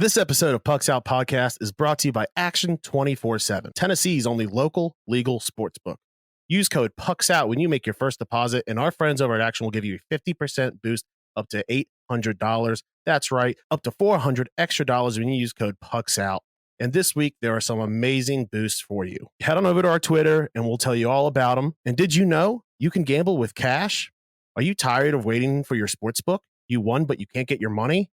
This episode of Pucks Out Podcast is brought to you by Action 24/7, Tennessee's only local legal sportsbook. Use code Pucks Out when you make your first deposit, and our friends over at Action will give you a 50% boost up to $800. That's right, up to $400 extra when you use code Pucks Out. And this week, there are some amazing boosts for you. Head on over to our Twitter, and we'll tell you all about them. And did you know you can gamble with cash? Are you tired of waiting for your sportsbook? You won, but you can't get your money?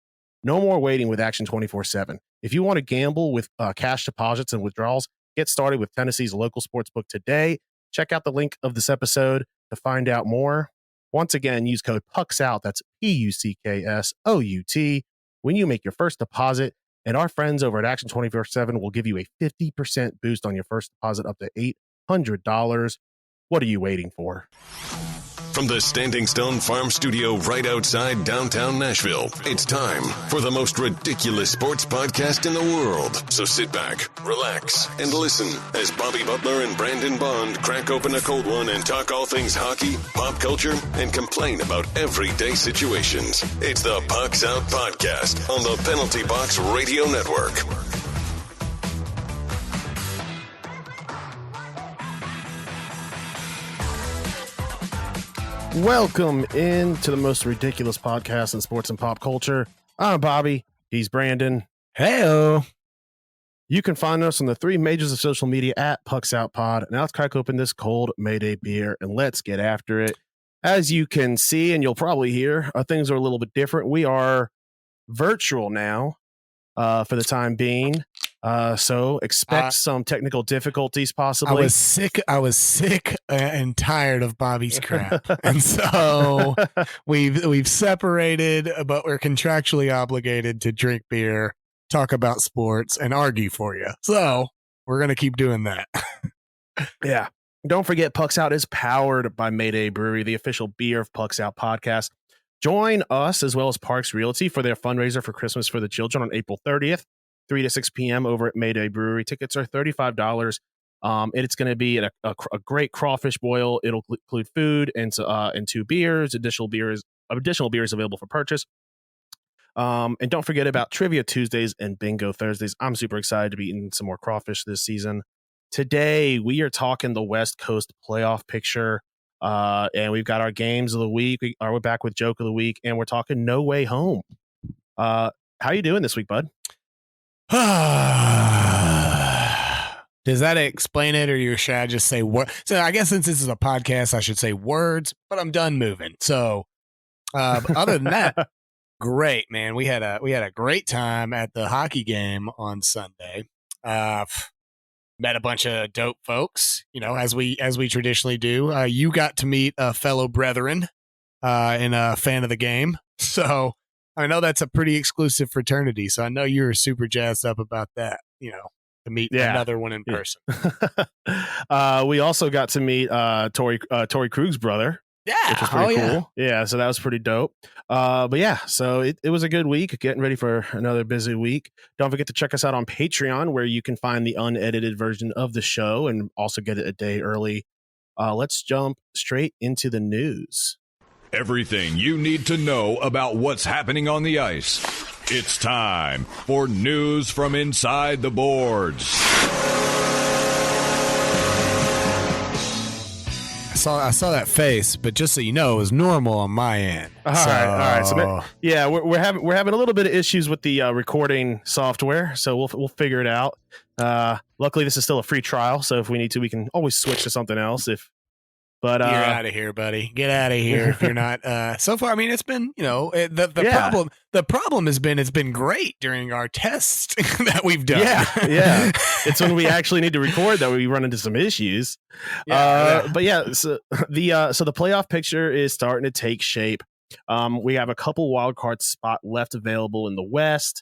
No more waiting with Action 24/7. If you want to gamble with cash deposits and withdrawals, get started with Tennessee's local sportsbook today. Check out the link of this episode to find out more. Once again, use code PUCKSOUT, that's PUCKSOUT, when you make your first deposit. And our friends over at Action 24/7 will give you a 50% boost on your first deposit up to $800. What are you waiting for? From the Standing Stone Farm Studio right outside downtown Nashville, it's time for the most ridiculous sports podcast in the world. So sit back, relax, and listen as Bobby Butler and Brandon Bond crack open a cold one and talk all things hockey, pop culture, and complain about everyday situations. It's the Pucks Out Podcast on the Penalty Box Radio Network. Welcome into the most ridiculous podcast in sports and pop culture. I'm Bobby. He's Brandon. Heyo. You can find us on the three majors of social media at Pucks Out Pod. Now let's crack open this cold Mayday beer and let's get after it. As you can see, and you'll probably hear, things are a little bit different. We are virtual now for the time being. So expect some technical difficulties possibly. I was sick and tired of Bobby's crap. And so we've separated, but we're contractually obligated to drink beer, talk about sports, and argue for you. So we're going to keep doing that. Yeah. Don't forget, Pucks Out is powered by Mayday Brewery, the official beer of Pucks Out podcast. Join us as well as Parks Realty for their fundraiser for Christmas for the Children on April 30th. 3 to 6 p.m. over at Mayday Brewery. Tickets are $35. It's going to be a great crawfish boil. It'll include food and two beers. Additional beers available for purchase. And don't forget about Trivia Tuesdays and Bingo Thursdays. I'm super excited to be eating some more crawfish this season. Today, we are talking the West Coast playoff picture. And we've got our games of the week. We're back with Joke of the Week, and we're talking No Way Home. How you doing this week, bud? Does that explain it, or should I just say what? So I guess since this is a podcast, I should say words, but I'm done moving. So other than that, great, man. We had a great time at the hockey game on Sunday. Met a bunch of dope folks, as we traditionally do. You got to meet a fellow brethren and a fan of the game. So I know that's a pretty exclusive fraternity, so I know you were super jazzed up about that, to meet another one in person. We also got to meet Torrey Krug's brother. Yeah. Which was pretty cool. Yeah, so that was pretty dope. But yeah, so it was a good week, getting ready for another busy week. Don't forget to check us out on Patreon, where you can find the unedited version of the show and also get it a day early. Let's jump straight into the news. Everything you need to know about what's happening on the ice. It's time for news from inside the boards. I saw that face, but just so you know, it was normal on my end. All right. So yeah, we're having a little bit of issues with the recording software, so we'll figure it out. Luckily, this is still a free trial, so if we need to, we can always switch to something else. But you're out of here, buddy. Get out of here if you're not. So far, I mean, it's been, the problem has been, it's been great during our tests that we've done. Yeah. It's when we actually need to record that we run into some issues. But yeah, so the playoff picture is starting to take shape. We have a couple wild card spot left available in the West.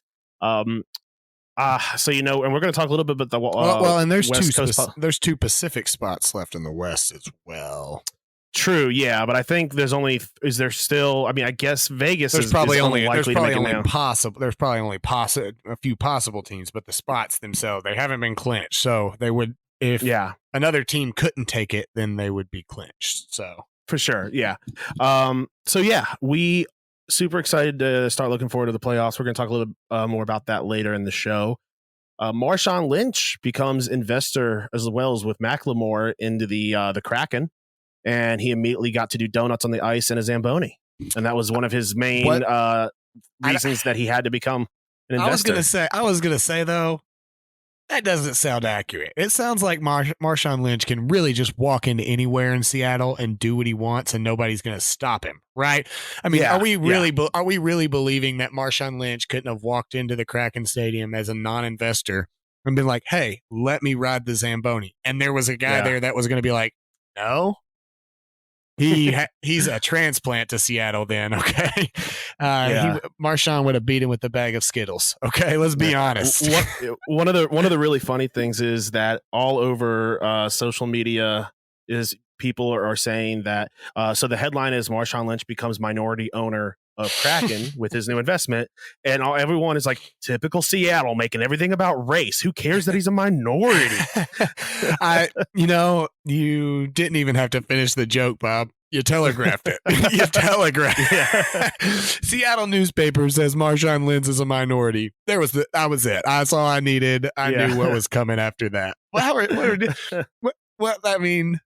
So and we're going to talk a little bit about the and there's West Coast there's two Pacific spots left in the West as well. True, yeah, but I think there's only I guess Vegas there's is probably only likely there's to probably make only possible there's probably only a few possible teams, but the spots themselves, they haven't been clinched. So they would, if another team couldn't take it, then they would be clinched. So for sure, yeah. So yeah, we super excited to start looking forward to the playoffs. We're going to talk a little more about that later in the show. Marshawn Lynch becomes investor as well as with Macklemore into the Kraken, and he immediately got to do donuts on the ice in a Zamboni, and that was one of his main reasons that he had to become an investor. I was gonna say though, that doesn't sound accurate. It sounds like Marshawn Lynch can really just walk into anywhere in Seattle and do what he wants, and nobody's going to stop him, right? I mean, are we really believing that Marshawn Lynch couldn't have walked into the Kraken Stadium as a non-investor and been like, "Hey, let me ride the Zamboni," and there was a guy there that was going to be like, "No." He's a transplant to Seattle then, okay? Marshawn would have beat him with the bag of Skittles, okay? Let's be honest. One of the really funny things is that all over social media is people are saying that, so the headline is Marshawn Lynch becomes minority owner of Kraken with his new investment, and everyone is like, typical Seattle, making everything about race. Who cares that he's a minority? You didn't even have to finish the joke, Bob. You telegraphed it. You telegraphed. Yeah. Seattle newspaper says Marshawn Lynch is a minority. That was it. That's all I needed. I knew what was coming after that. What I mean.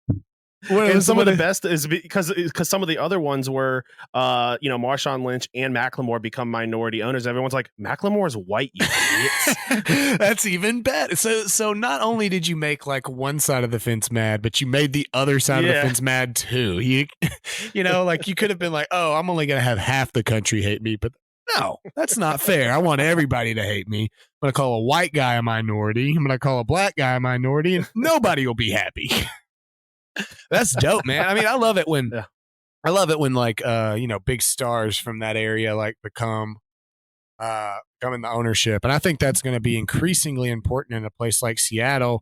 And some of the best is because some of the other ones were, Marshawn Lynch and Macklemore become minority owners. Everyone's like, Macklemore's white, you idiots. That's even better. So not only did you make like one side of the fence mad, but you made the other side of the fence mad too. You could have been like, oh, I'm only going to have half the country hate me, but no, that's not fair. I want everybody to hate me. I'm going to call a white guy a minority. I'm going to call a black guy a minority, and nobody will be happy. That's dope, man. I mean, I love it when like big stars from that area like come in the ownership, and I think that's going to be increasingly important in a place like Seattle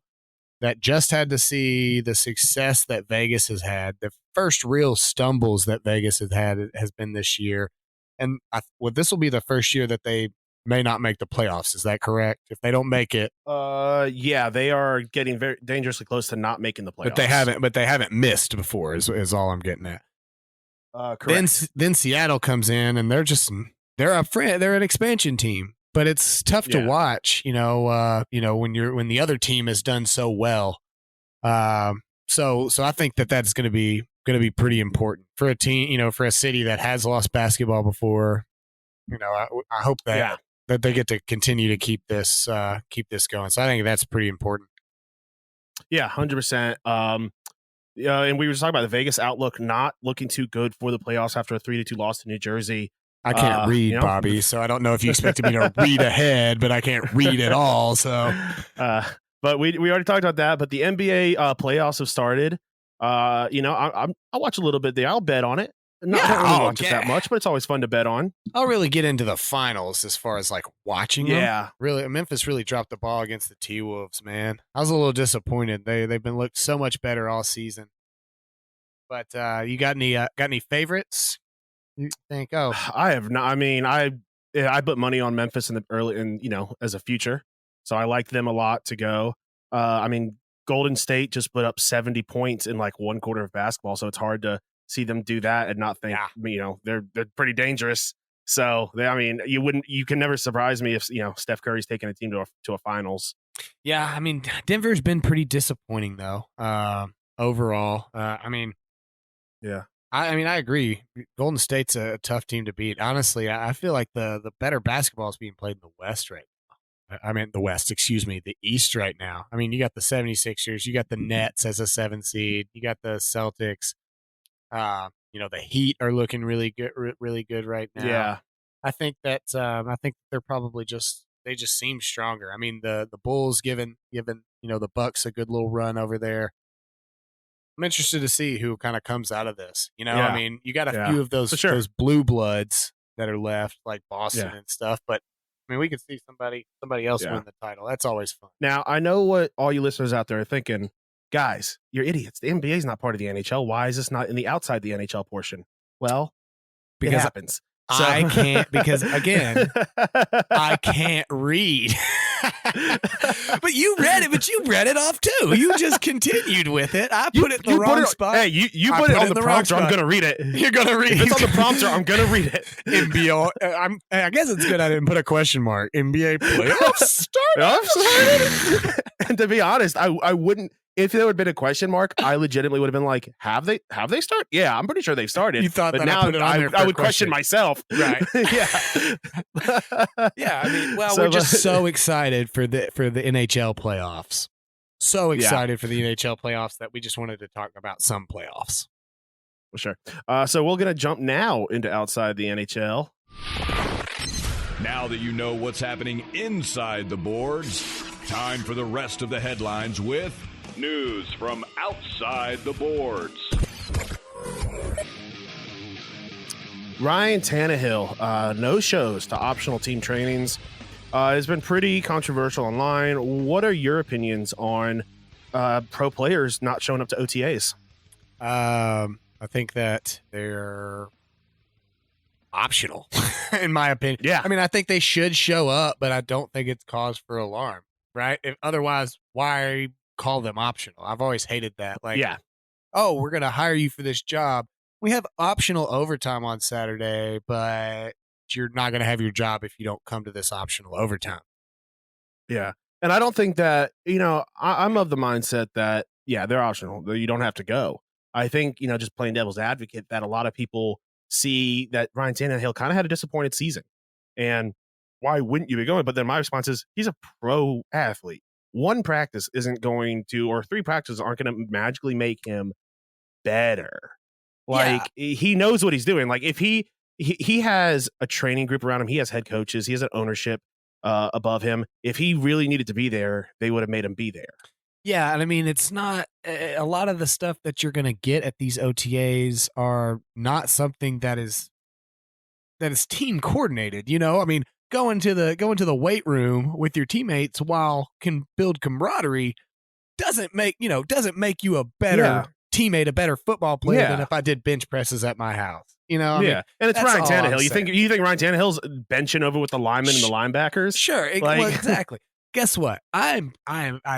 that just had to see the success that Vegas has had. The first real stumbles that Vegas has been this year, and this will be the first year that they may not make the playoffs. Is that correct? If they don't make it, they are getting very dangerously close to not making the playoffs. But they haven't missed before. Is all I'm getting at. Correct. Then Seattle comes in and they're an expansion team, but it's tough to watch. When the other team has done so well. So I think that's going to be pretty important for a team. For a city that has lost basketball before. I hope that they get to continue to keep this going. So I think that's pretty important. Yeah, 100%. And we were talking about the Vegas outlook not looking too good for the playoffs after a 3-2 loss to New Jersey. I can't read, Bobby, so I don't know if you expected me to read ahead, but I can't read at all. So, but we already talked about that. But the NBA playoffs have started. I'll watch a little bit there. I'll bet on it. Not really watch it that much, but it's always fun to bet on. I'll really get into the finals as far as like watching them. Really, Memphis really dropped the ball against the T-Wolves, man. I was a little disappointed. They've been looked so much better all season. But you got any favorites? You think? Oh, I have not. I mean, I put money on Memphis in the early, as a future, so I like them a lot to go. Golden State just put up 70 points in like one quarter of basketball, so it's hard to see them do that and not think, they're pretty dangerous. So you can never surprise me if Steph Curry's taking a team to a finals. Yeah, I mean, Denver's been pretty disappointing though. Overall, I agree. Golden State's a tough team to beat. Honestly, I feel like the better basketball is being played in the West right now. I mean, the East right now. I mean, you got the 76ers, you got the Nets as a 7 seed, you got the Celtics. The Heat are looking really good right now. Yeah, I think that they're probably they just seem stronger. I mean, the Bulls given the Bucks a good little run over there. I'm interested to see who kind of comes out of this. I mean, you got a few of those blue bloods that are left, like Boston and stuff. But I mean, we could see somebody else win the title. That's always fun. Now, I know what all you listeners out there are thinking. Guys, you're idiots. The NBA is not part of the NHL. Why is this not in the outside the NHL portion? Well, because it happens. I can't, because again, I can't read. But you read it off too. You just continued with it. I put it in the wrong spot. Hey, you put it on the prompter. I'm going to read it. You're going to read it. If it's on the prompter, I'm going to read it. NBA. I guess it's good I didn't put a question mark. NBA playoffs started. And to be honest, I wouldn't. If there would have been a question mark, I legitimately would have been like, have they started? Yeah, I'm pretty sure they've started. You thought but that now I put it on there for I would a question myself. Right. Yeah. Yeah, I mean, well, So, we're just so excited for the NHL playoffs. So excited for the NHL playoffs that we just wanted to talk about some playoffs. For sure. So we're going to jump now into outside the NHL. Now that you know what's happening inside the boards, time for the rest of the headlines with news from outside the boards. Ryan Tannehill, no shows to optional team trainings. It's been pretty controversial online. What are your opinions on pro players not showing up to OTAs? I think that they're optional, in my opinion. Yeah. I mean, I think they should show up, but I don't think it's cause for alarm, right? Otherwise, why call them optional? I've always hated that. Like, Yeah. oh, we're going to hire you for this job. We have optional overtime on Saturday, but you're not going to have your job if you don't come to this optional overtime. Yeah. And I don't think that, I'm of the mindset that, yeah, they're optional. You don't have to go. I think, just playing devil's advocate, that a lot of people see that Ryan Tannehill kind of had a disappointed season. And why wouldn't you be going? But then my response is, he's a pro athlete. One practice isn't going to, or three practices aren't going to magically make him better. Like, he knows what he's doing. Like, if he has a training group around him, he has head coaches, he has an ownership above him. If he really needed to be there, they would have made him be there. Yeah, and I mean, it's not a lot of the stuff that you're going to get at these OTAs are not something that is team coordinated. I mean, going to the weight room with your teammates while can build camaraderie doesn't make you a better teammate, a better football player than if I did bench presses at my house. I mean, and it's Ryan Tannehill. You think Ryan Tannehill's benching over with the linemen and the linebackers? Sure, well, exactly. Guess what? I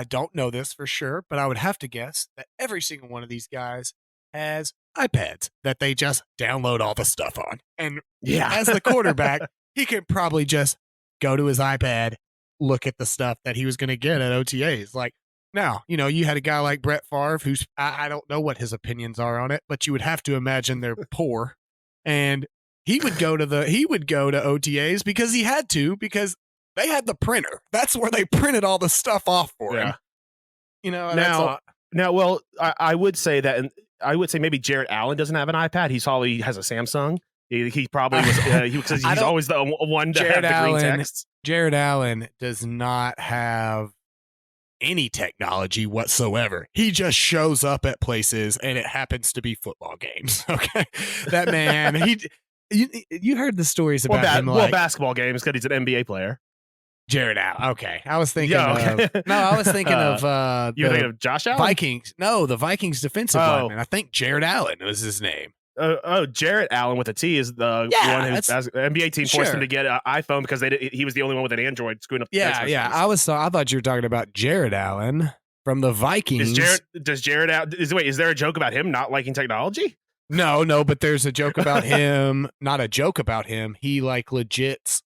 don't know this for sure, but I would have to guess that every single one of these guys has iPads that they just download all the stuff on. And as the quarterback, he could probably just go to his iPad, look at the stuff that he was going to get at OTAs. Like, now, you had a guy like Brett Favre, who's, I don't know what his opinions are on it, but you would have to imagine they're poor. And he would go to OTAs because he had to, because they had the printer. That's where they printed all the stuff off for him. Well, I would say that, and I would say maybe Jarrett Allen doesn't have an iPad. He has a Samsung. He probably was because he's always the one to have the green text. Jarrett Allen does not have any technology whatsoever. He just shows up at places, and it happens to be football games. Okay, that man. You heard the stories about him. Basketball games because he's an NBA player. Jared Allen. Okay, I was thinking. I was thinking of. You thinking of Josh Allen? Vikings. No, the Vikings defensive lineman. I think Jared Allen was his name. Jarrett Allen with a T is the one who the NBA team forced him to get an iPhone because he was the only one with an Android screwing up. I thought you were talking about Jared Allen from the Vikings. Is there a joke about him not liking technology? No, but there's a joke about him. Not a joke about him. He legit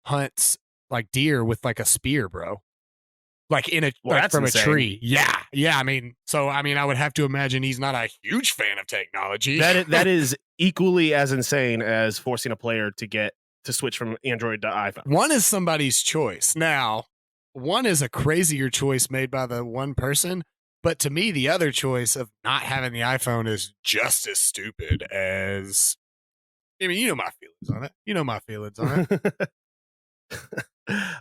hunts deer with a spear, bro. From a tree. Yeah. I mean, I would have to imagine he's not a huge fan of technology. That is equally as insane as forcing a player to switch from Android to iPhone. One is somebody's choice. Now, one is a crazier choice made by the one person, but to me, the other choice of not having the iPhone is just as stupid as. I mean, you know my feelings on it.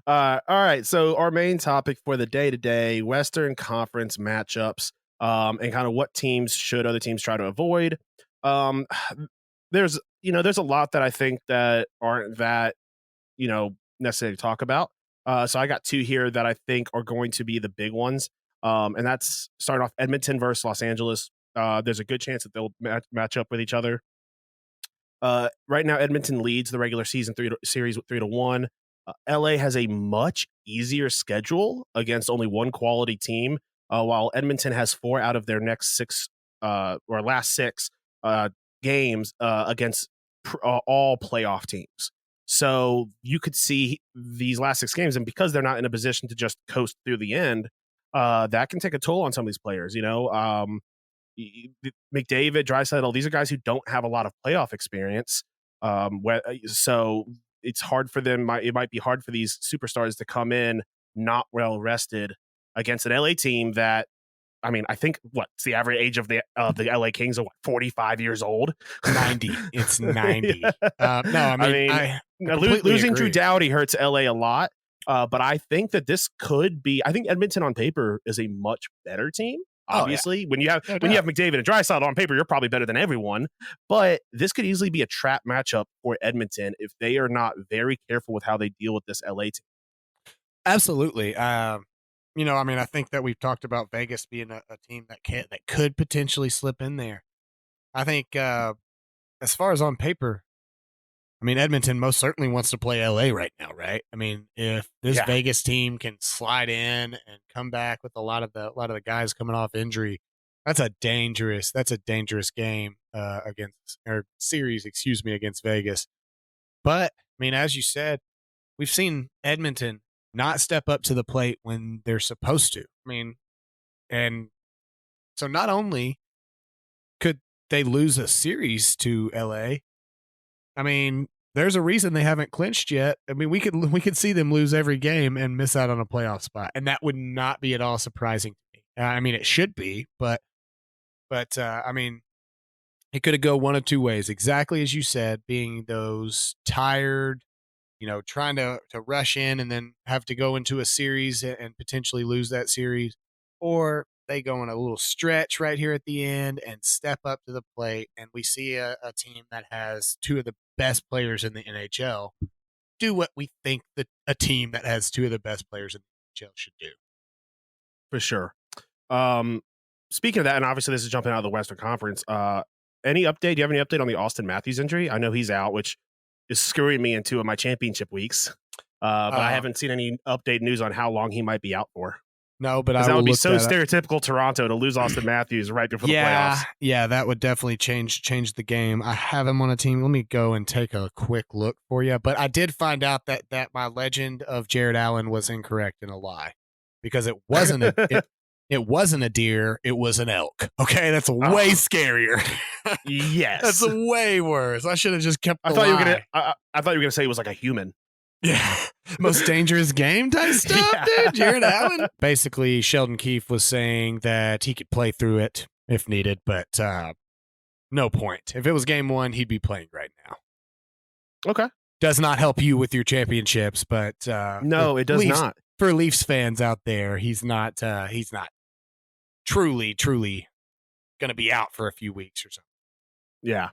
All right, so our main topic for the day today, Western Conference matchups, and kind of what teams should other teams try to avoid. There's a lot that I think that aren't that necessary to talk about. So I got two here that I think are going to be the big ones, and that's starting off Edmonton versus Los Angeles. There's a good chance that they'll match up with each other. Right now, Edmonton leads the regular season series with 3-1. LA has a much easier schedule against only one quality team, while Edmonton has 4 out of their next 6 or last 6 games against all playoff teams. So you could see these last 6 games, and because they're not in a position to just coast through the end, that can take a toll on some of these players. McDavid, Draisaitl, these are guys who don't have a lot of playoff experience. So it's hard for them. It might be hard for these superstars to come in not well rested against an LA team that, I mean, I think it's the average age of the LA Kings of 45 years old. 90. It's 90. I losing agree. Drew Doughty hurts LA a lot. But I think that this could be. I think Edmonton on paper is a much better team. Obviously, when you have McDavid and Draisaitl on paper, you're probably better than everyone. But this could easily be a trap matchup for Edmonton if they are not very careful with how they deal with this LA team. Absolutely. I think that we've talked about Vegas being a team that could potentially slip in there. I think as far as on paper, Edmonton most certainly wants to play LA right now, right? If this Vegas team can slide in and come back with a lot of the guys coming off injury, that's a dangerous game series against Vegas. But as you said, we've seen Edmonton not step up to the plate when they're supposed to. And so not only could they lose a series to LA, there's a reason they haven't clinched yet. We could see them lose every game and miss out on a playoff spot, and that would not be at all surprising to me. It should be, but it could go one of two ways. Exactly as you said, being those tired, trying to rush in and then have to go into a series and potentially lose that series, or they go on a little stretch right here at the end and step up to the plate, and we see a team that has 2 of the best players in the NHL do what we think that a team that has 2 of the best players in the NHL should do. For sure. Speaking of that, and obviously this is jumping out of the Western Conference, any update? Do you have any update on the Austin Matthews injury? I know he's out, which is screwing me into my championship weeks, but I haven't seen any update news on how long he might be out for. No, but that would be so stereotypical Toronto to lose Austin Matthews right before the playoffs. Yeah, that would definitely change the game. I have him on a team. Let me go and take a quick look for you. But I did find out that my legend of Jared Allen was incorrect and a lie, because it wasn't it wasn't a deer, it was an elk. Okay, that's way scarier. Yes, that's way worse. I should have just kept. I thought you were gonna say it was like a human. Yeah. Most dangerous game type stuff, dude. Jared Allen. Basically, Sheldon Keefe was saying that he could play through it if needed, but no point. If it was game 1, he'd be playing right now. Okay. Does not help you with your championships, but no, it does not. For Leafs fans out there, he's not truly going to be out for a few weeks or something. Yeah.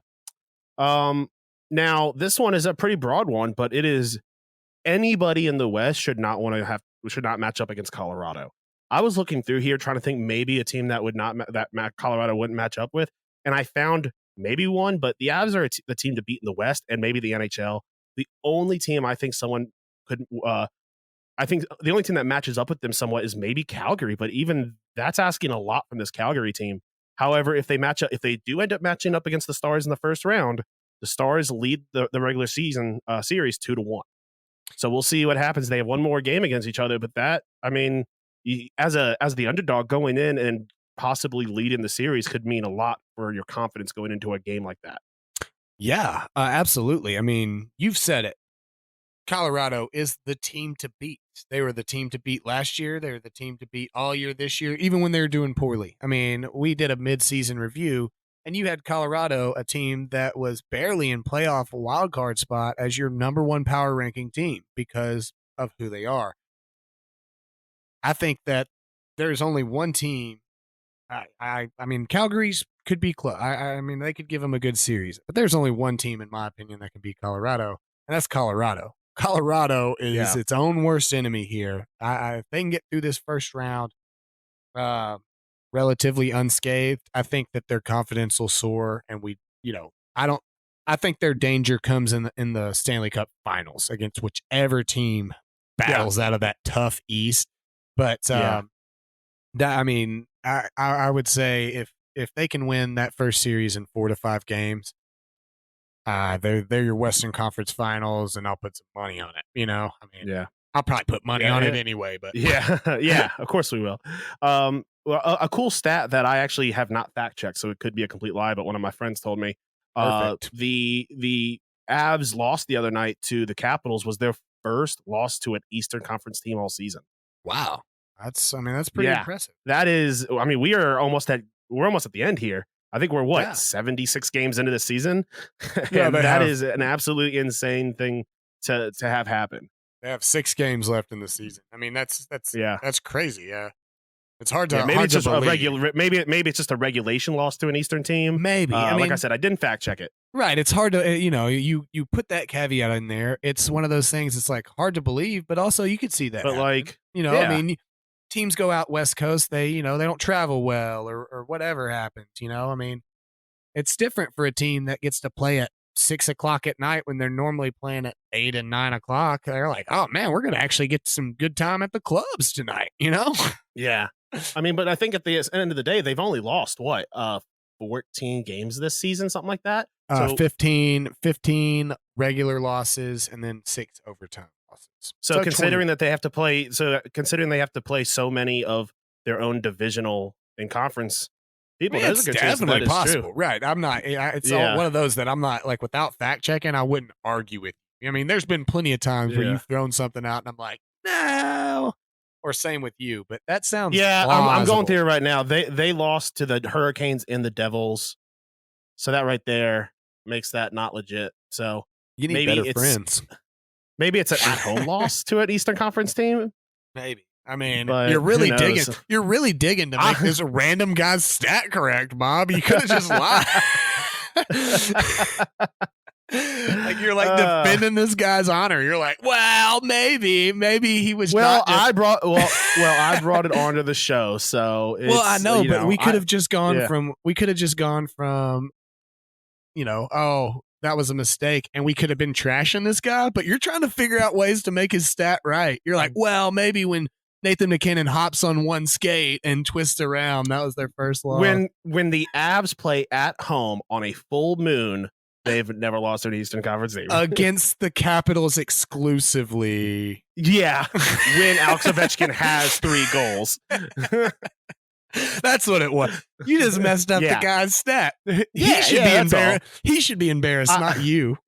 Now this one is a pretty broad one, but it is anybody in the West should not match up against Colorado. I was looking through here trying to think maybe a team that Colorado wouldn't match up with, and I found maybe one, but the Avs are the team to beat in the West, and maybe the NHL. The only team I think someone could, I think the only team that matches up with them somewhat is maybe Calgary, but even that's asking a lot from this Calgary team. However, if they do end up matching up against the Stars in the first round, the Stars lead the regular season series 2-1. So we'll see what happens. They have one more game against each other, but that, as the underdog going in and possibly leading the series could mean a lot for your confidence going into a game like that. Yeah, absolutely. You've said it. Colorado is the team to beat. They were the team to beat last year. They're the team to beat all year this year, even when they were doing poorly. We did a mid-season review, and you had Colorado, a team that was barely in playoff wildcard spot, as your number 1 power ranking team because of who they are. I think that there's only one team. Calgary's could be close. They could give them a good series, but there's only one team, in my opinion, that can beat Colorado, and that's Colorado. Colorado is its own worst enemy here. If they can get through this first round relatively unscathed, I think that their confidence will soar, and I think their danger comes in the Stanley Cup Finals against whichever team battles out of that tough East. But I would say if they can win that first series in 4 to 5 games, they're your Western Conference Finals, and I'll put some money on it. I'll probably put money on it anyway. But yeah, of course we will. Well, a cool stat that I actually have not fact checked, so it could be a complete lie, but one of my friends told me the Avs lost the other night to the Capitals was their first loss to an Eastern Conference team all season. Wow, that's pretty impressive. That is, we're almost at the end here. I think we're 76 games into the season. And that is an absolutely insane thing to have happen. They have 6 games left in the season. That's crazy. Yeah. It's hard to maybe it's just maybe it's just a regulation loss to an Eastern team. Maybe. Like I said, I didn't fact check it. Right. It's hard to you put that caveat in there. It's one of those things. It's like hard to believe, but also you could see that. But happen. Teams go out West Coast. They don't travel well or whatever happens. It's different for a team that gets to play at 6 o'clock at night when they're normally playing at 8 and 9 o'clock. They're like, oh man, we're gonna actually get some good time at the clubs tonight. Yeah. But I think at the end of the day, they've only lost 14 games this season, something like that. 15 regular losses and then 6 overtime losses. So considering they have to play so many of their own divisional and conference people, there's a good chance that is possible. True. Right. I'm not. It's all one of those that I'm not like without fact checking. I wouldn't argue with you. There's been plenty of times where you've thrown something out and I'm like, no. Or same with you, but that sounds I'm going through it right now. They lost to the Hurricanes and the Devils, so that right there makes that not legit. So you need better friends. Maybe it's an at-home loss to an Eastern Conference team. Maybe. But you're really digging. You're really digging to make this random guy's stat correct, Bob. You could have just lied. Like you're like defending this guy's honor. You're like, well, maybe he was. I brought it onto the show, so I know, but we could have just gone from. That was a mistake, and we could have been trashing this guy. But you're trying to figure out ways to make his stat right. You're like, well, maybe when Nathan McKinnon hops on one skate and twists around, that was their first loss. When the Avs play at home on a full moon, they've never lost an Eastern Conference game. Against the Capitals exclusively. Yeah. When Alex Ovechkin has 3 goals. That's what it was. You just messed up the guy's stat. He should be embarrassed. He should be embarrassed, not you.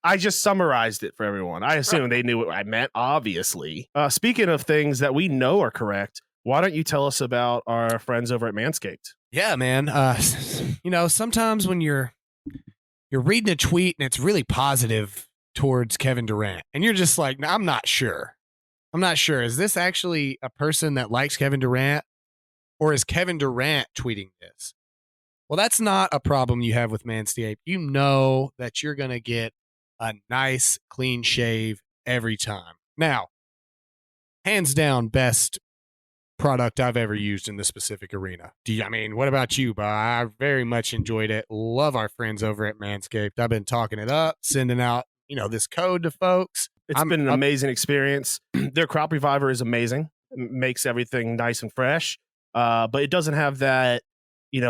I just summarized it for everyone. I assume they knew what I meant, obviously. Speaking of things that we know are correct, why don't you tell us about our friends over at Manscaped? Yeah, man. Sometimes when you're reading a tweet and it's really positive towards Kevin Durant, and you're just like, I'm not sure. Is this actually a person that likes Kevin Durant, or is Kevin Durant tweeting this? Well, that's not a problem you have with Manscaped. You know that you're going to get a nice, clean shave every time. Now, hands down, best product I've ever used in this specific arena. What about you, Bob? I very much enjoyed it. Love our friends over at Manscaped. I've been talking it up, sending out, this code to folks. It's been an amazing experience. Their Crop Reviver is amazing. It makes everything nice and fresh. But it doesn't have that,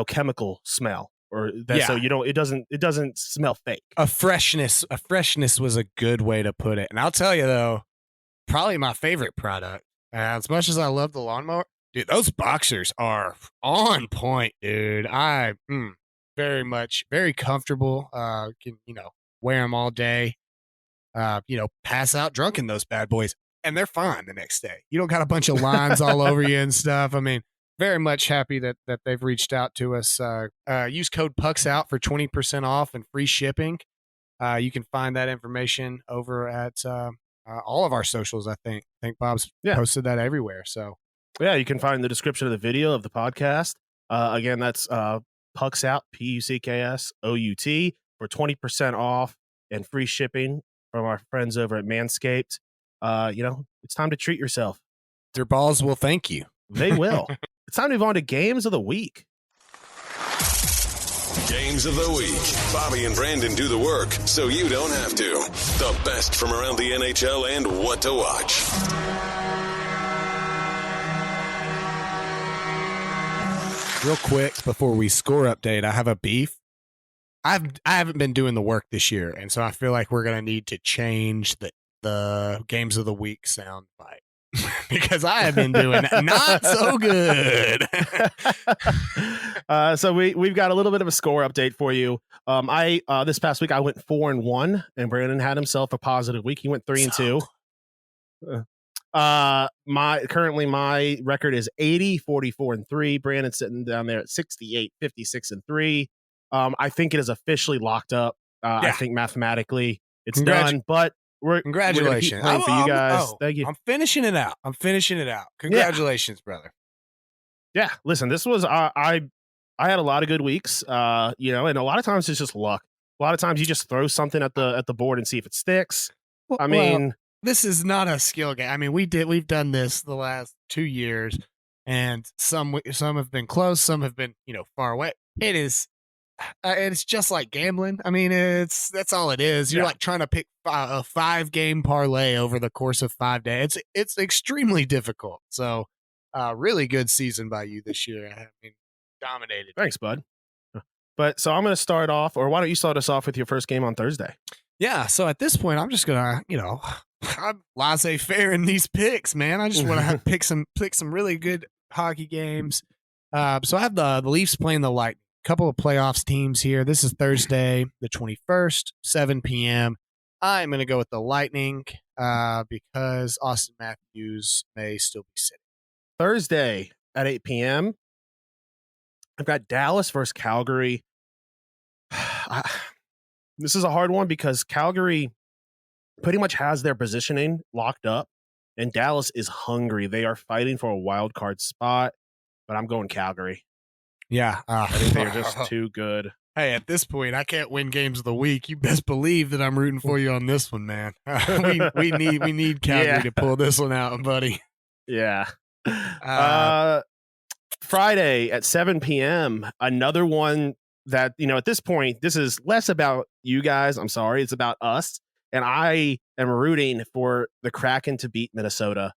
chemical smell or that. So it doesn't smell fake. A freshness was a good way to put it. And I'll tell you though, probably my favorite product. As much as I love the lawnmower, dude, those boxers are on point, dude. Very comfortable. Can wear them all day. Pass out drunk in those bad boys, and they're fine the next day. You don't got a bunch of lines all over you and stuff. Very much happy that they've reached out to us. Use code PUCKSOUT for 20% off and free shipping. You can find that information over at all of our socials. I think Bob's posted that everywhere. So you can find the description of the video of the podcast. Again, that's PUCKSOUT, PUCKSOUT, for 20% off and free shipping from our friends over at Manscaped. It's time to treat yourself. Their balls will thank you. They will. It's time to move on to games of the week. Games of the week. Bobby and Brandon do the work, so you don't have to. The best from around the NHL and what to watch. Real quick, before we score update, I have a beef. I haven't been doing the work this year, and so I feel like we're gonna need to change the games of the week sound bite because I have been doing not so good. So we've got a little bit of a score update for you. I this past week I went 4-1, and Brandon had himself a positive week. He went 3-2. My record is 80, 44-3. Brandon's sitting down there at 68, 56-3. I think it is officially locked up. I think mathematically it's done, but Congratulations. we're for you guys. Thank you. I'm finishing it out. Congratulations, brother. Yeah. Listen, this was, I had a lot of good weeks, and a lot of times it's just luck. A lot of times you just throw something at the board and see if it sticks. This is not a skill game. I mean, we've done this the last 2 years, and some have been close, some have been, far away. It is, it's just like gambling. I mean, that's all it is. You're like trying to pick a 5-game parlay over the course of 5 days. It's extremely difficult. So, really good season by you this year. I mean, dominated. Thanks, bud. But so I'm going to start off, or why don't you start us off with your first game on Thursday? Yeah. So at this point, I'm just gonna, I'm laissez-faire in these picks, man. I just want to pick some really good hockey games. So I have the Leafs playing the Lightning. Couple of playoffs teams here. This is Thursday, the 21st, 7 p.m. I'm going to go with the Lightning because Austin Matthews may still be sitting. Thursday at 8 p.m. I've got Dallas versus Calgary. This is a hard one because Calgary pretty much has their positioning locked up, and Dallas is hungry. They are fighting for a wild card spot, but I'm going Calgary. Yeah. I think they're just too good. Hey, at this point, I can't win games of the week. You best believe that I'm rooting for you on this one, man. We need Calgary to pull this one out, buddy. Yeah. Friday at 7 p.m., another one that, at this point, this is less about you guys. I'm sorry. It's about us. And I am rooting for the Kraken to beat Minnesota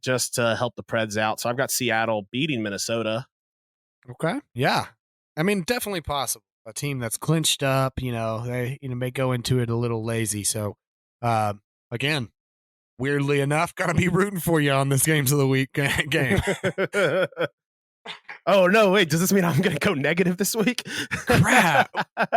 just to help the Preds out. So I've got Seattle beating Minnesota. Okay. Yeah. I mean, definitely possible. A team that's clinched up, they may go into it a little lazy. So, again, weirdly enough, gonna be rooting for you on this games of the week game. Oh no! Wait, does this mean I'm gonna go negative this week? Crap!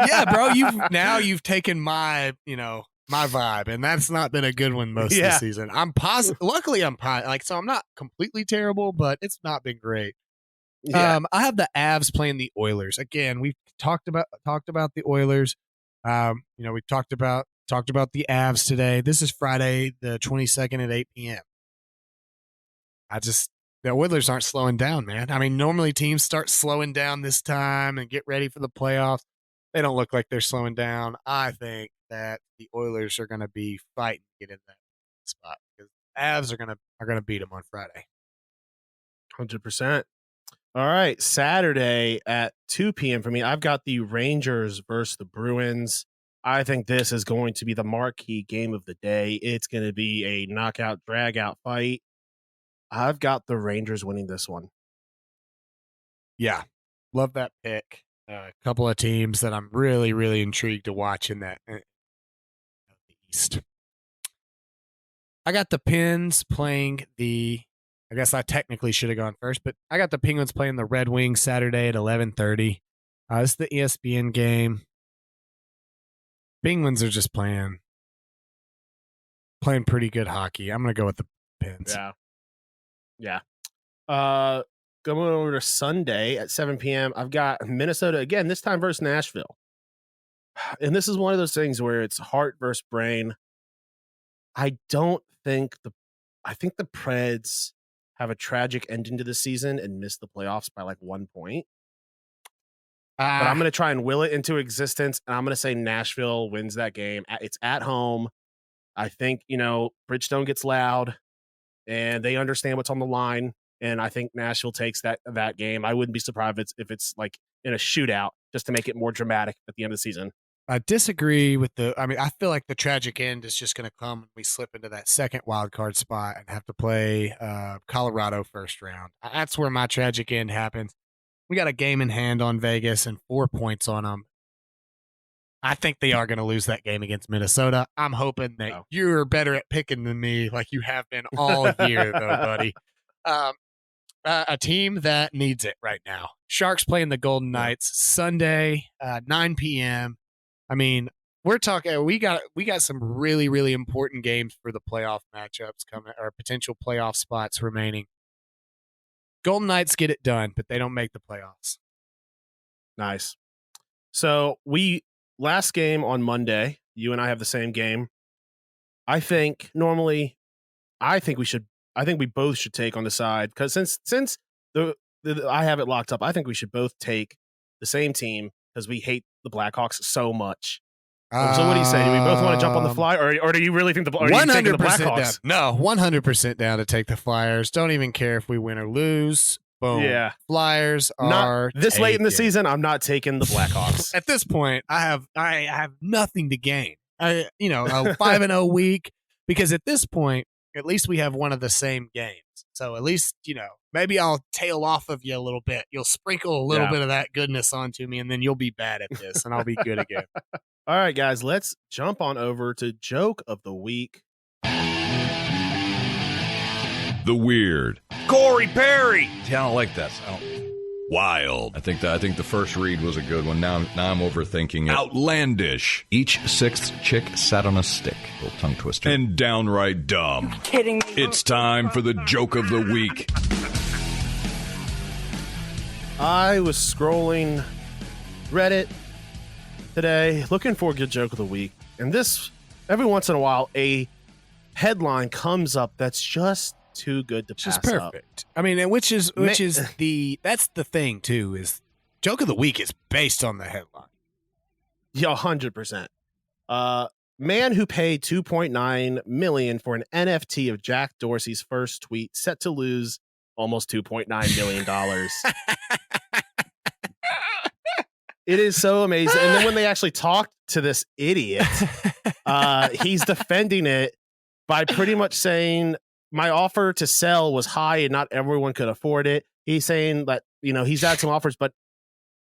Yeah, bro. You've taken my my vibe, and that's not been a good one most of the season. I'm positive. Luckily, I'm so I'm not completely terrible, but it's not been great. Yeah. I have the Avs playing the Oilers again. We've talked about the Oilers. We talked about the Avs today. This is Friday, the 22nd at 8 p.m. The Oilers aren't slowing down, man. I mean, normally teams start slowing down this time and get ready for the playoffs. They don't look like they're slowing down. I think that the Oilers are going to be fighting to get in that spot because the Avs are going to beat them on Friday. 100%. All right, Saturday at 2 p.m. for me, I've got the Rangers versus the Bruins. I think this is going to be the marquee game of the day. It's going to be a knockout, drag-out fight. I've got the Rangers winning this one. Yeah, love that pick. A couple of teams that I'm really, really intrigued to watch in that East. I got the Pens playing I guess I technically should have gone first, but I got the Penguins playing the Red Wings Saturday at 11:30. This is the ESPN game. Penguins are just playing pretty good hockey. I'm going to go with the Pens. Yeah. Going over to Sunday at 7 p.m., I've got Minnesota again, this time versus Nashville. And this is one of those things where it's heart versus brain. I think the Preds have a tragic ending to the season and miss the playoffs by like 1 point. But I'm going to try and will it into existence, and I'm going to say Nashville wins that game. It's at home. I think, Bridgestone gets loud, and they understand what's on the line, and I think Nashville takes that game. I wouldn't be surprised if it's like in a shootout just to make it more dramatic at the end of the season. I disagree with I feel like the tragic end is just going to come when we slip into that second wild card spot and have to play Colorado first round. That's where my tragic end happens. We got a game in hand on Vegas and 4 points on them. I think they are going to lose that game against Minnesota. I'm hoping that you're better at picking than me, like you have been all year, though, buddy. A team that needs it right now. Sharks playing the Golden Knights Sunday, 9 p.m. I mean, we're talking. We got some really, really important games for the playoff matchups coming, or potential playoff spots remaining. Golden Knights get it done, but they don't make the playoffs. Nice. So last game on Monday, you and I have the same game. I think we both should take on the side, because since I have it locked up, I think we should both take the same team because we hate the Blackhawks so much. So what do you say? Do we both want to jump on the fly, or do you really think are you taking the Blackhawks? Down. No, 100% down to take the Flyers. Don't even care if we win or lose. Boom. Yeah. Flyers are this late in the season. I'm not taking the Blackhawks. At this point, I have nothing to gain. A 5-0 week, because at this point, at least we have one of the same games. So at least, maybe I'll tail off of you a little bit. You'll sprinkle a little bit of that goodness onto me, and then you'll be bad at this, and I'll be good again. All right, guys, let's jump on over to Joke of the Week. The Weird. Corey Perry. See, I don't like this. Wild. I think the first read was a good one. Now I'm overthinking it. Outlandish. Each sixth chick sat on a stick. Little tongue twister. And downright dumb. You're kidding me. It's time for the Joke of the Week. I was scrolling Reddit today looking for a good Joke of the Week, and every once in a while a headline comes up that's just too good to pass just perfect. Up. I mean, which is that's the thing too, is Joke of the Week is based on the headline. Yeah, 100%. Man who paid $2.9 million for an NFT of Jack Dorsey's first tweet set to lose almost $2.9 million. It is so amazing. And then when they actually talked to this idiot, he's defending it by pretty much saying, my offer to sell was high and not everyone could afford it. He's saying that, he's had some offers, but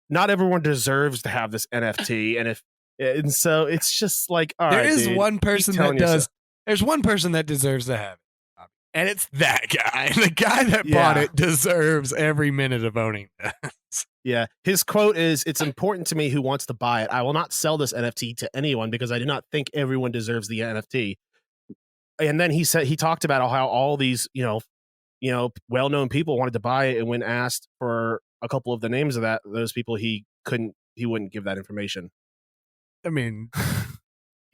not everyone deserves to have this NFT. And so it's just like, all right, is dude, one person that does. There's one person that deserves to have it, and it's that guy. The guy that bought it deserves every minute of owning this. Yeah. His quote is, "It's important to me who wants to buy it. I will not sell this NFT to anyone because I do not think everyone deserves the NFT." And then he talked about how all these, well-known people wanted to buy it, and when asked for a couple of the names of those people, he wouldn't give that information. I mean,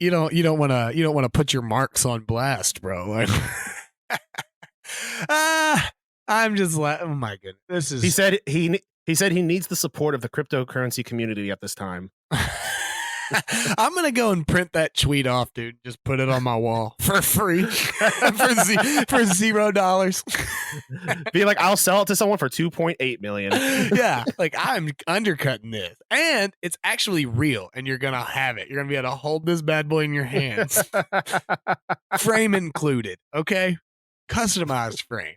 you don't want to put your marks on blast, bro. Like, I'm just like, oh my goodness, this is. He said he needs the support of the cryptocurrency community at this time. I'm gonna go and print that tweet off, dude. Just put it on my wall for free for $0. Be like, I'll sell it to someone for $2.8 million. Yeah, like I'm undercutting this, and it's actually real, and you're gonna have it. You're gonna be able to hold this bad boy in your hands, frame included. Okay, customized frame.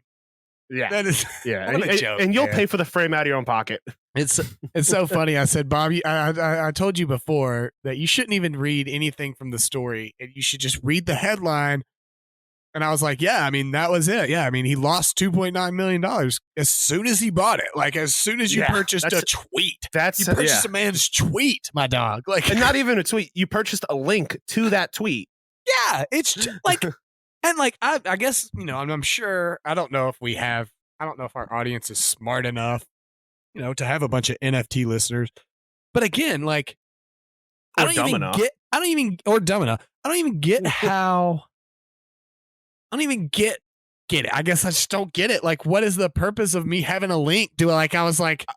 Yeah, that is what a joke, and you'll pay for the frame out of your own pocket. It's so funny. I said, Bob, I told you before that you shouldn't even read anything from the story, and you should just read the headline. And I was like, yeah, I mean, that was it. Yeah, I mean, he lost $2.9 million as soon as he bought it. Like, as soon as you purchased a tweet. You purchased a man's tweet, my dog. Like, and not even a tweet. You purchased a link to that tweet. Yeah, it's like, and like, I guess, I'm sure, I don't know if our audience is smart enough, to have a bunch of NFT listeners. But again, like, I don't even get it. I guess I just don't get it. Like, what is the purpose of me having a link? Here, like, look at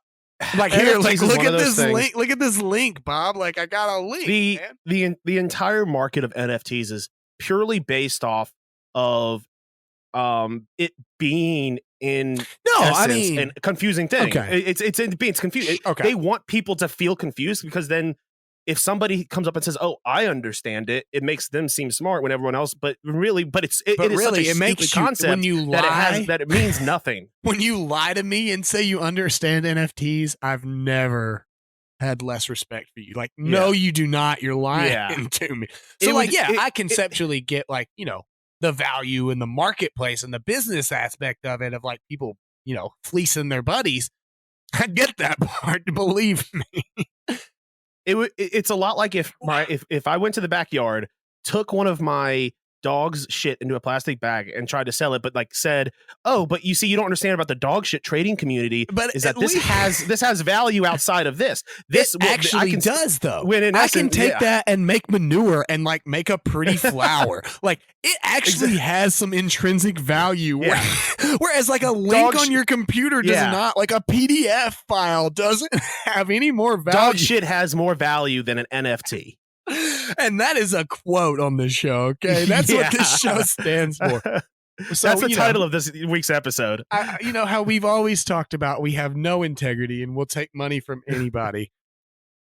this link. Look at this link, Bob. Like, I got a link. The entire market of NFTs is purely based off of it being in I essence mean, and confusing thing. okay. It's confusing. Okay. They want people to feel confused because then if somebody comes up and says, "Oh, I understand it," it makes them seem smart when everyone else. But really, it is really, such a it stupid makes you, concept when you lie, that it means nothing. When you lie to me and say you understand NFTs, I've never had less respect for you. Like, no, you do not. You're lying to me. So, I conceptually get like, the value in the marketplace and the business aspect of it, of like people, fleecing their buddies. I get that part. Believe me. It's a lot like if I went to the backyard, took one of my dog's shit into a plastic bag and tried to sell it, but like said, "Oh, but you see, you don't understand about the dog shit trading community. But is that this has value outside of this? This actually does though. When in I can essence, take that and make manure and like make a pretty flower. Like it actually has some intrinsic value. Yeah. Whereas like a link on your computer does not. Like a PDF file doesn't have any more value. Dog shit has more value than an NFT. And that is a quote on the show, okay? That's what this show stands for. So, that's the title of this week's episode. You know how we've always talked about we have no integrity and we'll take money from anybody.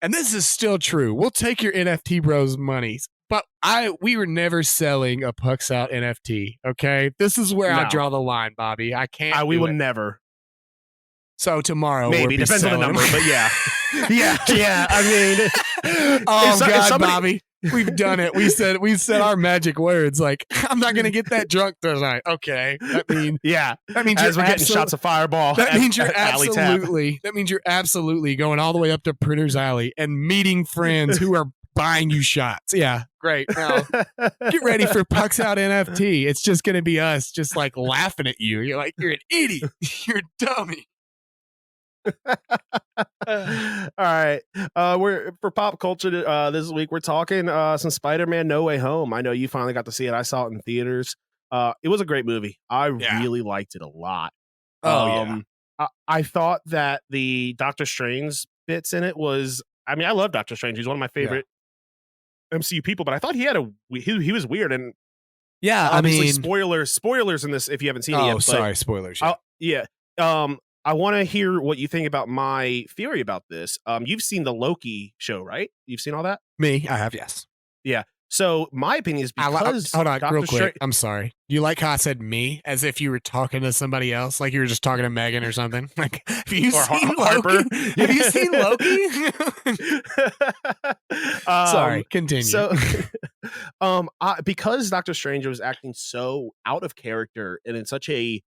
And this is still true. We'll take your NFT bros' monies. But we were never selling a Pucks Out NFT, okay? This is where I draw the line, Bobby. I can't. We will never. So tomorrow, maybe depends on the number, but yeah. I mean, God, Bobby, we've done it. We said our magic words. Like, I'm not gonna get that drunk tonight. Okay, that means as we're getting shots of Fireball. That means you're absolutely. That means you're absolutely going all the way up to Printer's Alley and meeting friends who are buying you shots. Yeah, great. Now get ready for Pucks Out NFT. It's just gonna be us, just like laughing at you. You're like, you're an idiot. You're a dummy. All right, we're for pop culture this week. We're talking some Spider-Man No Way Home. I know you finally got to see it. I saw it in theaters. It was a great movie. I really liked it a lot. I thought that the Doctor Strange bits in it was. I mean, I love Doctor Strange. He's one of my favorite MCU people, but I thought he was weird and obviously spoilers in this if you haven't seen it yet. Sorry, spoilers. I want to hear what you think about my theory about this. You've seen the Loki show, right? You've seen all that? Me, I have, yes. Yeah. So my opinion is because hold on, real quick. I'm sorry. Do you like how I said me as if you were talking to somebody else, like you were just talking to Megan or something? Like, have you seen Loki? Have you seen Loki? Sorry, continue. So, because Doctor Strange was acting so out of character and in such a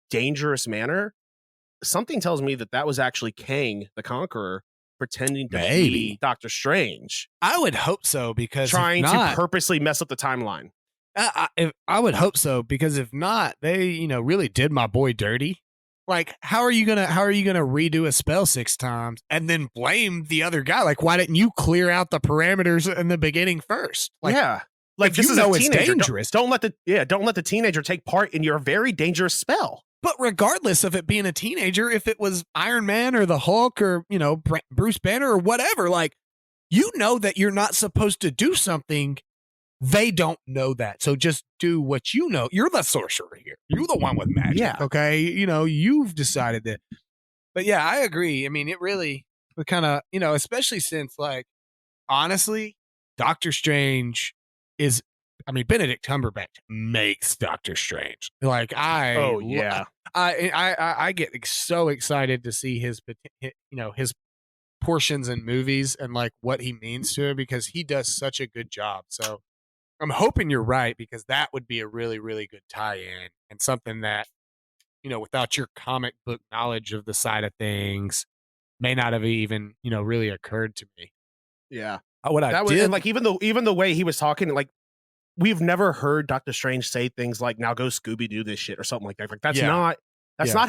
dangerous manner, something tells me that was actually Kang the Conqueror pretending to be Doctor Strange. I would hope so, because trying to purposely mess up the timeline. I would hope so, because if not, they really did my boy dirty. Like, how are you gonna redo a spell 6 times and then blame the other guy? Like, why didn't you clear out the parameters in the beginning first? Like, like this is it's dangerous. Don't let the teenager take part in your very dangerous spell. But regardless of it being a teenager, if it was Iron Man or the Hulk or, Bruce Banner or whatever, like, that you're not supposed to do something. They don't know that. So just do what you know. You're the sorcerer here. You're the one with magic. Yeah. Okay. You've decided that. But yeah, I agree. I mean, it really kind of, especially since, like, honestly, Doctor Strange is, Benedict Cumberbatch makes Doctor Strange. Like, I get so excited to see his portions in movies and like what he means to it, because he does such a good job. So I'm hoping you're right, because that would be a really, really good tie-in, and something that, without your comic book knowledge of the side of things, may not have even, really occurred to me. Yeah. And like, even the way he was talking, like, we've never heard Doctor Strange say things like, "Now go Scooby-Doo this shit," or something like that. Like, that's not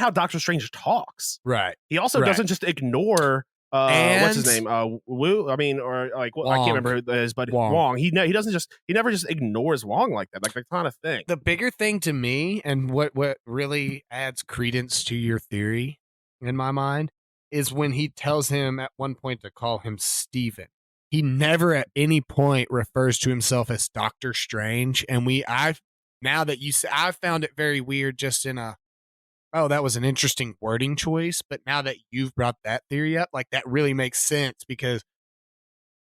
how Doctor Strange talks. Right. He also doesn't just ignore what's his name? Wu. I can't remember his buddy Wong. He never just ignores Wong like that. Like, that's not a thing. The bigger thing to me, and what really adds credence to your theory in my mind, is when he tells him at one point to call him Steven. He never at any point refers to himself as Doctor Strange. And I've found it very weird, just in a oh, that was an interesting wording choice. But now that you've brought that theory up, like that really makes sense because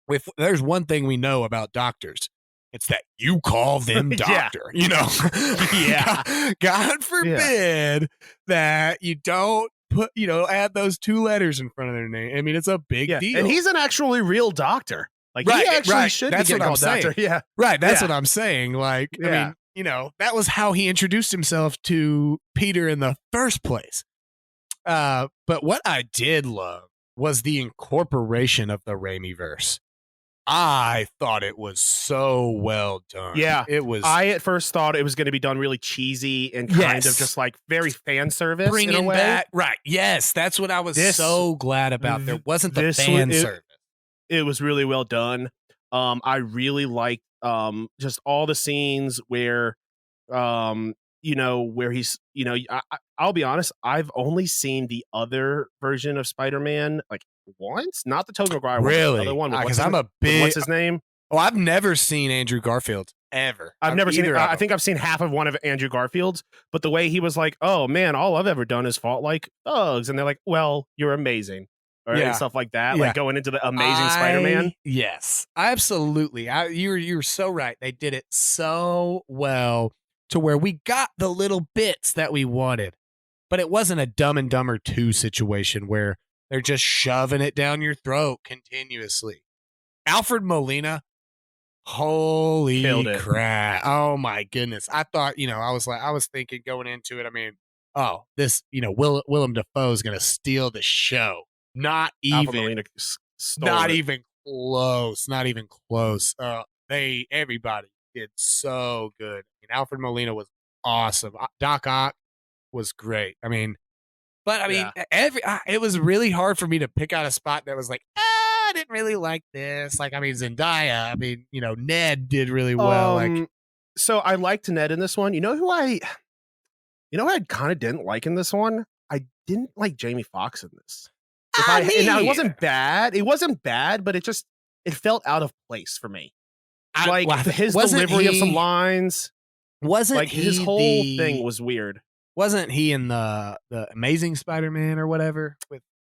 if there's one thing we know about doctors, it's that you call them Yeah. doctor, you know? Yeah. God forbid that you don't add those 2 letters in front of their name. I mean, it's a big deal. And he's an actually real doctor. Like, Right, he actually right. should That's be what getting I'm called doctor. saying. Yeah. Right. That's Yeah. what I'm saying. Like, I Yeah. mean, that was how he introduced himself to Peter in the first place. But what I did love was the incorporation of the Raimi-verse. I thought it was so well done. Yeah. It was. I at first thought it was going to be done really cheesy and kind of just like very fan service in a bringing way. back. Right. Yes. That's what I was so glad about. There wasn't the fan service. It was really well done. I really liked just all the scenes where where he's I'll be honest, I've only seen the other version of Spider-Man like once, not the Tobey Maguire one, Really? the other one. Because I'm a big. What's his name? Oh, I've never seen Andrew Garfield ever. I've never seen it. either of I think I've seen half of one of Andrew Garfield's, but the way he was like, "Oh man, all I've ever done is fought like thugs," and they're like, "Well, you're amazing," and stuff like that. Yeah. Like going into the Amazing Spider-Man. Yes, absolutely. You're so right. They did it so well to where we got the little bits that we wanted, but it wasn't a Dumb and Dumber 2 situation where they're just shoving it down your throat continuously. Alfred Molina. Holy crap. Oh my goodness. I thought, I was thinking going into it, I mean, this, Willem Dafoe is going to steal the show. Not even close. Not even close. Everybody did so good. I mean, Alfred Molina was awesome. Doc Ock was great. I mean, it was really hard for me to pick out a spot that was like, I didn't really like this. Like, I mean, Zendaya. I mean, Ned did really well. So I liked Ned in this one. You know who I kind of didn't like in this one? I didn't like Jamie Foxx in this. Now it wasn't bad. It wasn't bad, but it felt out of place for me. His delivery of some lines. Wasn't like his whole thing was weird. Wasn't he in the Amazing Spider-Man or whatever?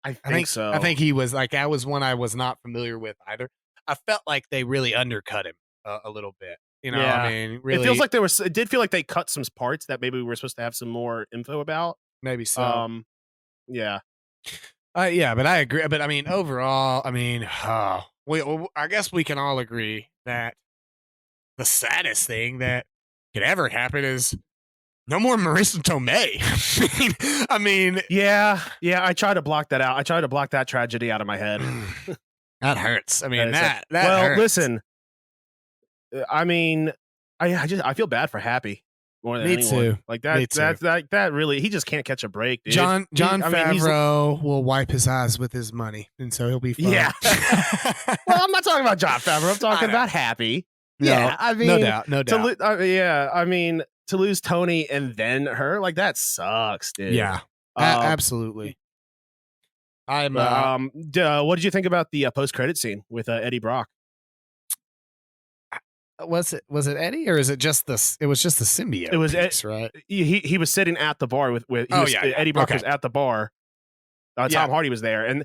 I think so. I think he was like, that was one I was not familiar with either. I felt like they really undercut him a little bit. I mean, really, it feels like it did feel like they cut some parts that maybe we were supposed to have some more info about. Maybe so. Yeah. Yeah, but I agree. But I mean, overall, I mean, I guess we can all agree that the saddest thing that could ever happen is no more Marissa Tomei. I mean, yeah. I try to block that out. I try to block that tragedy out of my head. That hurts. I mean, that well, hurts. listen. I mean, I feel bad for Happy more than anyone. Too. Like that really, he just can't catch a break, dude. John Favreau will wipe his eyes with his money, and so he'll be fine. Yeah. Well, I'm not talking about John Favreau. I'm talking about Happy. Yeah, I mean, no doubt. I mean, to lose Tony and then her, like, that sucks, dude. Yeah, absolutely. What did you think about the post-credit scene with Eddie Brock? Was it Eddie, or is it just this? It was just the symbiote. It was piece, right. He was sitting at the bar with Eddie Brock was at the bar. Tom Hardy was there, and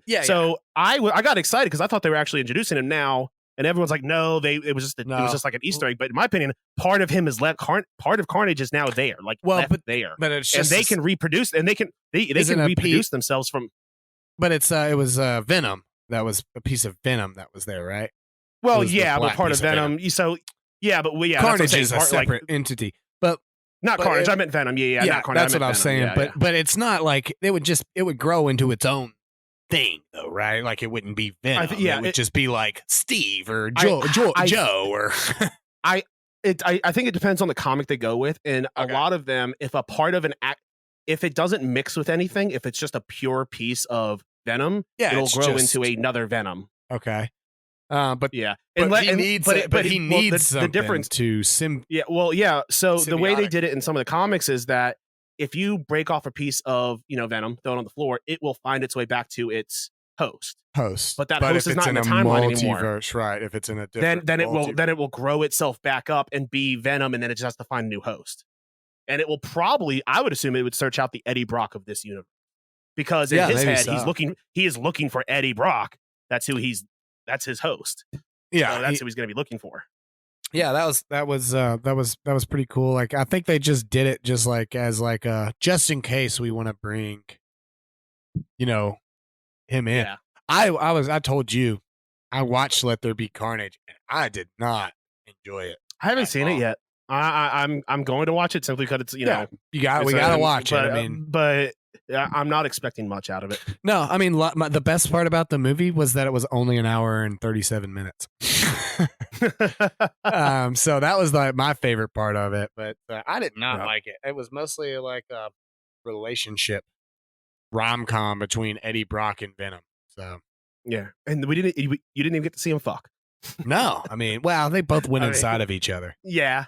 I got excited because I thought they were actually introducing him now. And everyone's like, no, it was just like an Easter egg. But in my opinion, part of him is left. Part of Carnage is now there, there. But it's just, and they can reproduce, and they can reproduce themselves from. But it was Venom. That was a piece of Venom that was there, right? Well, yeah, but part of Venom. So Carnage is a separate entity, but not Carnage. I meant Venom. Yeah, not Carnage. That's what I was saying. But it's not like it would grow into its own thing, though, right? Like, it wouldn't be Venom. It would just be like Steve or Joe or. I think it depends on the comic they go with, and a lot of them, if a part of an act, if it doesn't mix with anything, if it's just a pure piece of Venom, it'll grow into another Venom. Okay. But he needs the difference to sim. Yeah, well, yeah. So the way they did it in some of the comics is that if you break off a piece of Venom, throw it on the floor, it will find its way back to its host. But that host is not in the timeline anymore. Right? If it's in a different, then it will grow itself back up and be Venom, and then it just has to find a new host. and it will probably, I would assume it would search out the Eddie Brock of this universe, because in his head, he is looking for Eddie Brock. That's his host. Yeah. So that's who he's going to be looking for. Yeah, that was pretty cool. Like, I think they just did it just like as like just in case we want to bring, him in. Yeah. I told you, I watched Let There Be Carnage, and I did not enjoy it. I haven't seen it yet. I'm going to watch it simply because it's we gotta watch it. But I'm not expecting much out of it. No, I mean the best part about the movie was that it was only an hour and 37 minutes. So that was like my favorite part of it, but I did not like it. It was mostly like a relationship rom-com between Eddie Brock and Venom. So yeah, and you didn't even get to see him fuck. No, I mean, well, they both went inside of each other. Yeah.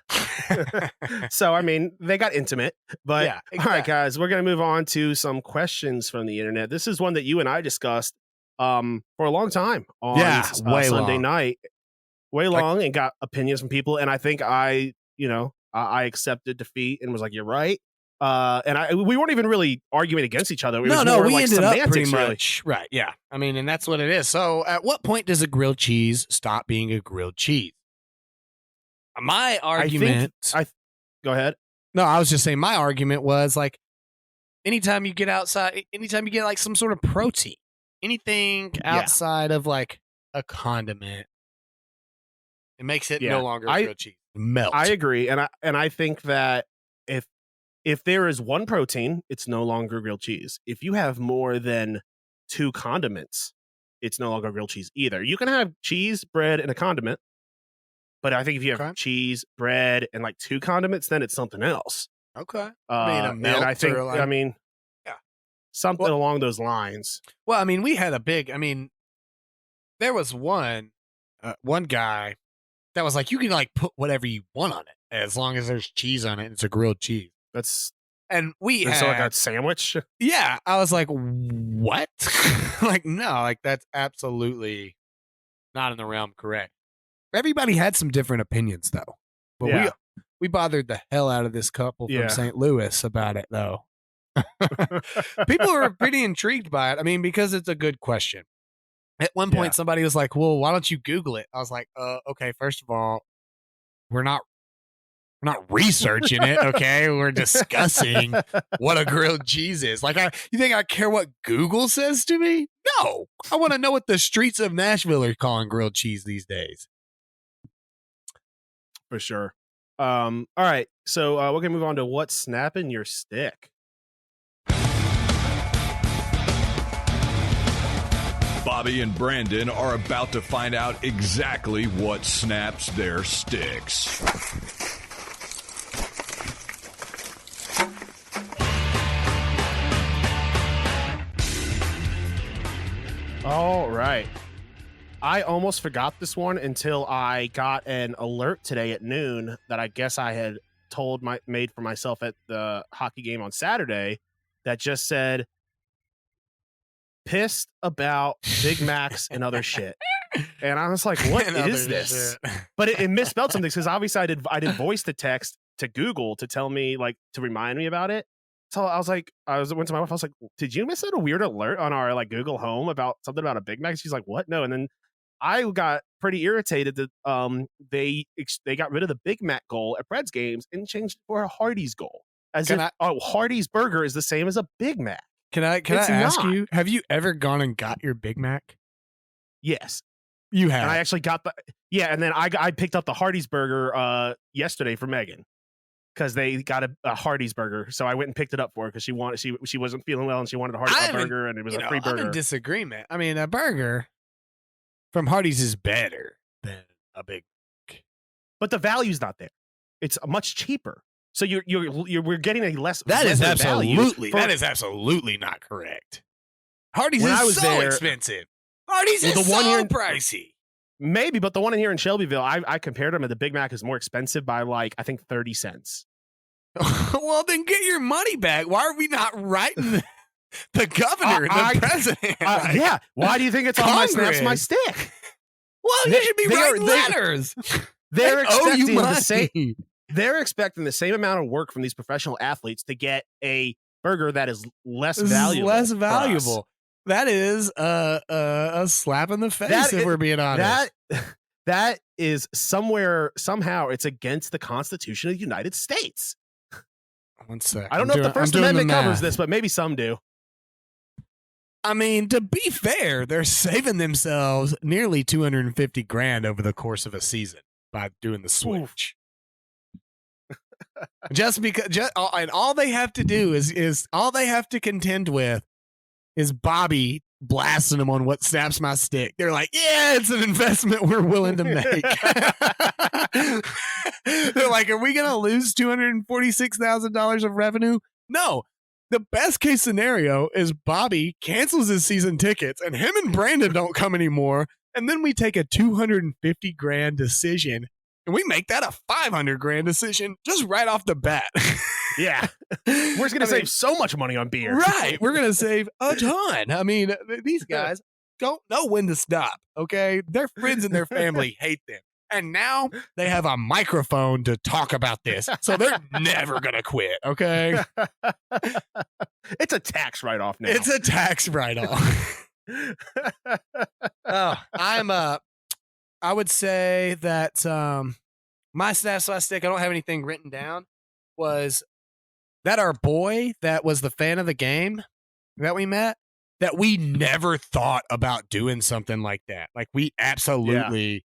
So, I mean, they got intimate. But, yeah, exactly. All right, guys, we're going to move on to some questions from the internet. This is one that you and I discussed for a long time on Sunday night. Way long, and got opinions from people. And I think I accepted defeat and was like, you're right. And we weren't even really arguing against each other. It was more we like ended up pretty really. much right. Yeah, I mean, and that's what it is. So, at what point does a grilled cheese stop being a grilled cheese? My argument. Go ahead. No, I was just saying. My argument was like, anytime you get outside, anytime you get like some sort of protein, anything outside of like a condiment, it makes it no longer grilled cheese. Melt. I agree, and I think that if there is one protein, it's no longer grilled cheese. If you have more than 2 condiments, it's no longer grilled cheese either. You can have cheese, bread, and a condiment, but I think if you have cheese, bread, and like 2 condiments, then it's something else. Okay. And I think, something along those lines. Well, I mean, we had there was one guy that was like, you can like put whatever you want on it as long as there's cheese on it. And it's a grilled cheese. And we had like a sandwich. Yeah, I was like, what? Like, no, like that's absolutely not in the realm correct. Everybody had some different opinions though, but we bothered the hell out of this couple from St. Louis about it though. People were pretty intrigued by it. I mean, because it's a good question. At one point, somebody was like, well, why don't you Google it? I was like, okay, first of all, we're not researching it, okay? We're discussing what a grilled cheese is. Like, you think I care what Google says to me? No. I want to know what the streets of Nashville are calling grilled cheese these days. For sure. All right. So we're going to move on to what's snapping your stick. Bobby and Brandon are about to find out exactly what snaps their sticks. All right. I almost forgot this one until I got an alert today at noon that I guess I had made for myself at the hockey game on Saturday that just said, pissed about Big Macs and other shit. And I was like, what is this? But it misspelled something, because obviously I did voice the text to Google to tell me, like, to remind me about it. So I went to my wife. I was like, did you miss a weird alert on our like Google Home about something about a Big Mac? She's like, what? No. And then I got pretty irritated that they got rid of the Big Mac goal at Preds games and changed it for a Hardee's goal. Hardee's burger is the same as a Big Mac. Can I ask you, have you ever gone and got your Big Mac? Yes. You have. And I actually got and then I picked up the Hardee's burger yesterday for Megan, because they got a Hardee's burger. So I went and picked it up for her because she wasn't feeling well and she wanted a Hardee's burger, and it was a free burger. I'm in disagreement. I mean, a burger from Hardee's is better than a Big Mac, but the value's not there. It's much cheaper. So we're getting a less. That is absolutely not correct. Hardee's is so expensive. Hardee's is so pricey. Maybe, but the one in here in Shelbyville, I compared them, and the Big Mac is more expensive by like, I think 30 cents. Well, then get your money back. Why are we not writing the governor, the president? Yeah. Why do you think it's on my snaps my stick? Well, you should be writing letters. They're expecting the same. they're expecting the same amount of work from these professional athletes to get a burger that is less This is valuable. less for us. valuable. That is a slap in the face, if we're being honest. That is somehow it's against the Constitution of the United States. 1 sec. I don't know if the First Amendment covers this, but maybe some do. I mean, to be fair, they're saving themselves nearly $250,000 over the course of a season by doing the switch. And all they have to do is all they have to contend with is Bobby blasting them on what snaps my stick. They're like, yeah, it's an investment we're willing to make. They're like, are we going to lose $246,000 of revenue? No. The best case scenario is Bobby cancels his season tickets and him and Brandon don't come anymore. And then we take a $250,000 decision and we make that a $500,000 decision just right off the bat. Yeah. We're just going to save so much money on beer. Right. We're going to save a ton. I mean, these guys don't know when to stop. Okay. Their friends and their family hate them. And now they have a microphone to talk about this. So they're never going to quit. Okay. It's a tax write-off now. It's a tax write-off. I would say that my snaps my stick, I don't have anything written down, was that our boy that was the fan of the game that we met, that we never thought about doing something like that. Like we absolutely,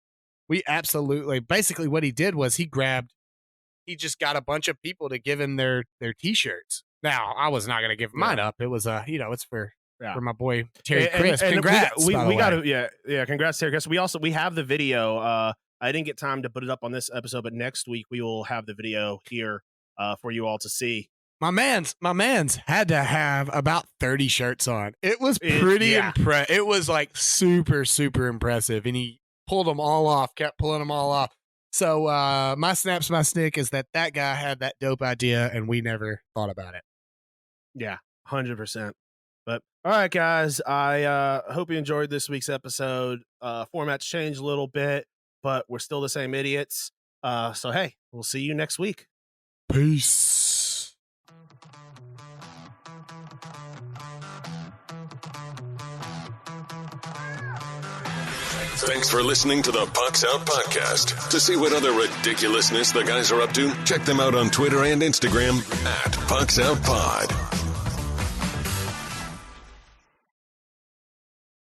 basically what he did was he just got a bunch of people to give him their t-shirts. Now, I was not going to give mine up. It was, it's for my boy, Terry Chris. Congrats. We got to, congrats, Terry Chris. We have the video. I didn't get time to put it up on this episode, but next week we will have the video here for you all to see. My man's had to have about 30 shirts on. It was pretty impressive. It was like super, super impressive. And he pulled them all off, kept pulling them all off. So my snaps my stick is that guy had that dope idea and we never thought about it. Yeah, 100%. But all right, guys, I hope you enjoyed this week's episode. Format's changed a little bit, but we're still the same idiots. So, hey, we'll see you next week. Peace. Thanks for listening to the Pucks Out Podcast. To see what other ridiculousness the guys are up to, check them out on Twitter and Instagram @PucksOutPod.